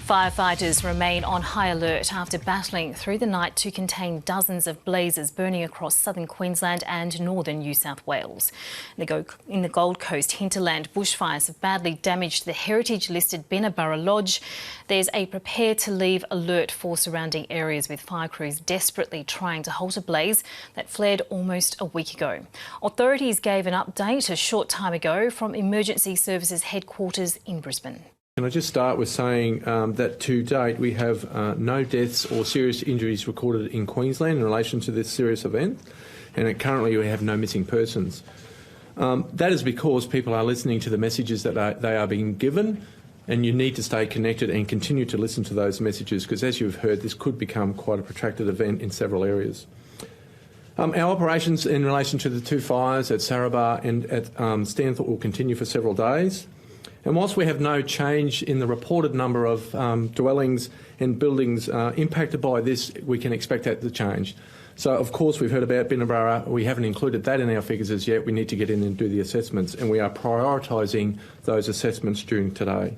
Firefighters remain on high alert after battling through the night to contain dozens of blazes burning across southern Queensland and northern New South Wales. In the Gold Coast Hinterland, bushfires have badly damaged the heritage-listed Binna Burra Lodge. There's a prepare to leave alert for surrounding areas, with fire crews desperately trying to halt a blaze that flared almost a week ago. Authorities gave an update a short time ago from Emergency Services headquarters in Brisbane. Can I just start with saying that to date we have no deaths or serious injuries recorded in Queensland in relation to this serious event, and currently we have no missing persons. That is because people are listening to the messages that they are being given, and you need to stay connected and continue to listen to those messages, because as you've heard, this could become quite a protracted event in several areas. Our operations in relation to the two fires at Sarabah and at Stanthorpe will continue for several days. And whilst we have no change in the reported number of dwellings and buildings impacted by this, we can expect that to change. So, of course, we've heard about Binna Burra. We haven't included that in our figures as yet. We need to get in and do the assessments, and we are prioritising those assessments during today.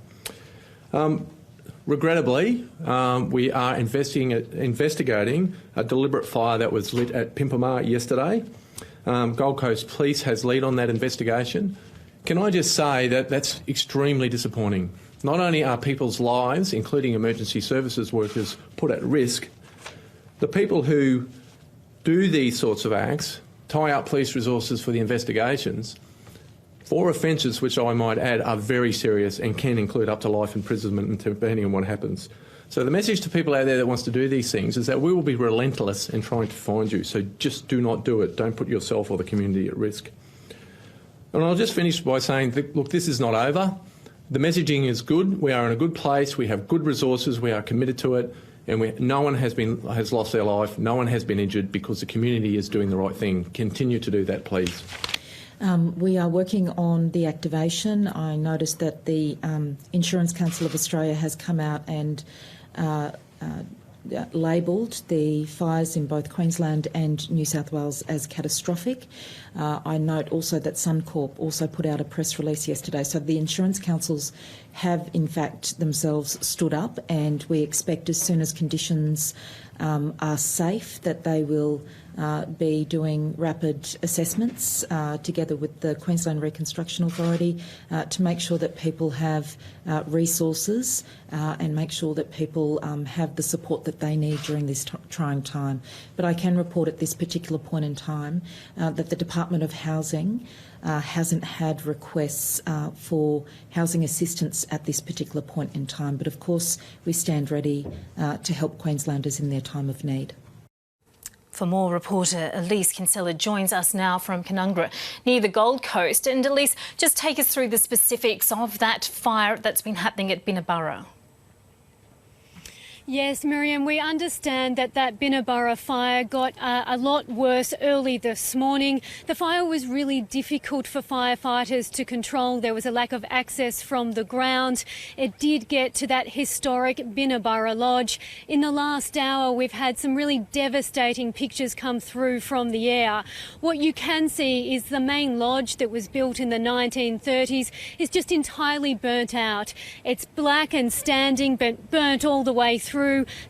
Regrettably, we are investigating a deliberate fire that was lit at Pimpamar yesterday. Gold Coast Police has lead on that investigation. Can I just say that that's extremely disappointing. Not only are people's lives, including emergency services workers, put at risk, the people who do these sorts of acts tie up police resources for the investigations. 4 offences, which I might add, are very serious and can include up to life imprisonment depending on what happens. So the message to people out there that wants to do these things is that we will be relentless in trying to find you. So just do not do it. Don't put yourself or the community at risk. And I'll just finish by saying that, look, this is not over. The messaging is good. We are in a good place. We have good resources. We are committed to it. And no one has lost their life. No one has been injured, because the community is doing the right thing. Continue to do that, please. We are working on the activation. I noticed that the Insurance Council of Australia has come out and labelled the fires in both Queensland and New South Wales as catastrophic. I note also that Suncorp also put out a press release yesterday. So the insurance councils have in fact themselves stood up, and we expect as soon as conditions are safe that they will be doing rapid assessments together with the Queensland Reconstruction Authority to make sure that people have resources and make sure that people have the support that they need during this trying time. But I can report at this particular point in time that the Department of Housing hasn't had requests for housing assistance at this particular point in time. But of course, we stand ready to help Queenslanders in their time of need. For more, reporter Elise Kinsella joins us now from Canungra near the Gold Coast. And Elise, just take us through the specifics of that fire that's been happening at Binna Burra. Yes, Miriam, we understand that Binna Burra fire got a lot worse early this morning. The fire was really difficult for firefighters to control. There was a lack of access from the ground. It did get to that historic Binna Burra Lodge. In the last hour, we've had some really devastating pictures come through from the air. What you can see is the main lodge that was built in the 1930s is just entirely burnt out. It's black and standing, but burnt all the way through.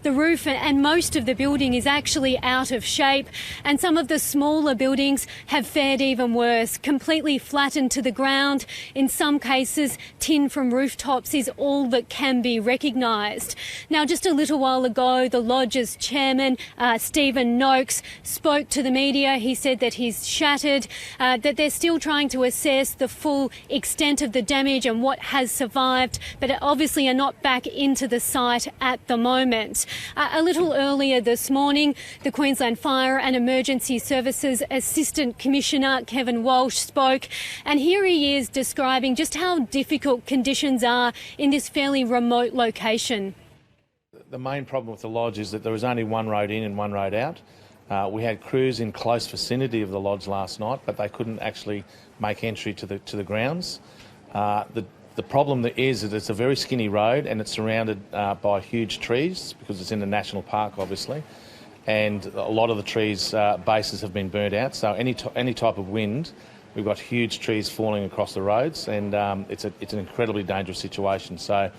The roof and most of the building is actually out of shape, and some of the smaller buildings have fared even worse, completely flattened to the ground. In some cases, tin from rooftops is all that can be recognised. Now, just a little while ago, the lodge's chairman, Stephen Noakes, spoke to the media. He said that he's shattered, that they're still trying to assess the full extent of the damage and what has survived, but obviously are not back into the site at the moment. A little earlier this morning, the Queensland Fire and Emergency Services Assistant Commissioner Kevin Walsh spoke, and here he is describing just how difficult conditions are in this fairly remote location. The main problem with the lodge is that there was only one road in and one road out. We had crews in close vicinity of the lodge last night, but they couldn't actually make entry to the grounds. The problem is that it's a very skinny road, and it's surrounded by huge trees because it's in the national park, obviously, and a lot of the trees' bases have been burnt out. So any type of wind, we've got huge trees falling across the roads, and it's an incredibly dangerous situation. So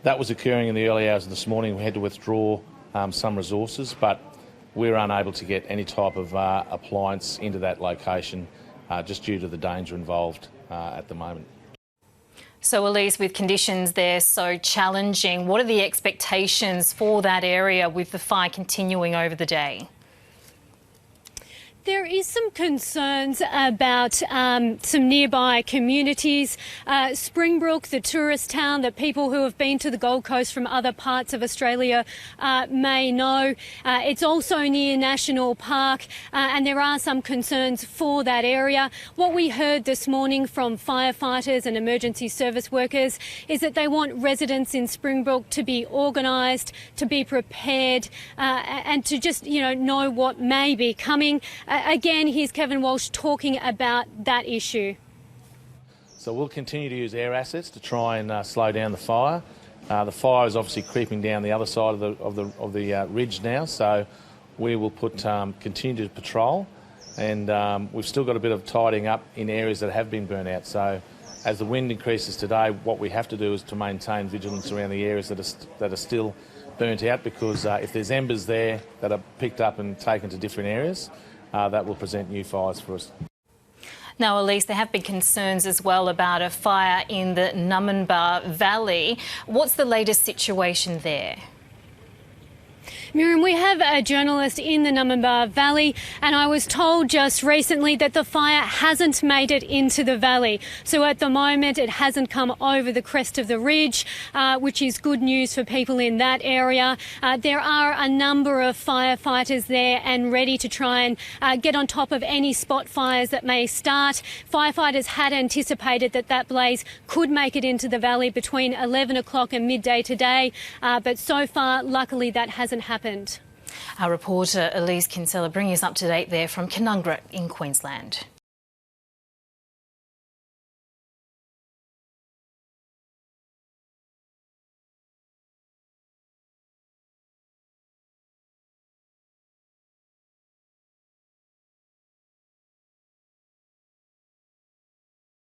That was occurring in the early hours of this morning. We had to withdraw some resources, but we were unable to get any type of appliance into that location just due to the danger involved at the moment. So Elise, with conditions there so challenging, what are the expectations for that area with the fire continuing over the day? There is some concerns about some nearby communities. Springbrook, the tourist town that people who have been to the Gold Coast from other parts of Australia may know. It's also near National Park and there are some concerns for that area. What we heard this morning from firefighters and emergency service workers is that they want residents in Springbrook to be organised, to be prepared and to just, know what may be coming. Again, here's Kevin Walsh talking about that issue. So we'll continue to use air assets to try and slow down the fire. The fire is obviously creeping down the other side of the ridge now, so we will continue to patrol, and we've still got a bit of tidying up in areas that have been burnt out. So as the wind increases today, what we have to do is to maintain vigilance around the areas that are still burnt out, because if there's embers there that are picked up and taken to different areas, that will present new fires for us. Now, Elise, there have been concerns as well about a fire in the Numinbah Valley. What's the latest situation there? Miriam, we have a journalist in the Numinbah Valley, and I was told just recently that the fire hasn't made it into the valley. So at the moment, it hasn't come over the crest of the ridge, which is good news for people in that area. There are a number of firefighters there and ready to try and get on top of any spot fires that may start. Firefighters had anticipated that blaze could make it into the valley between 11 o'clock and midday today, but so far, luckily, that hasn't happened. Our reporter Elise Kinsella bringing us up to date there from Canungra in Queensland.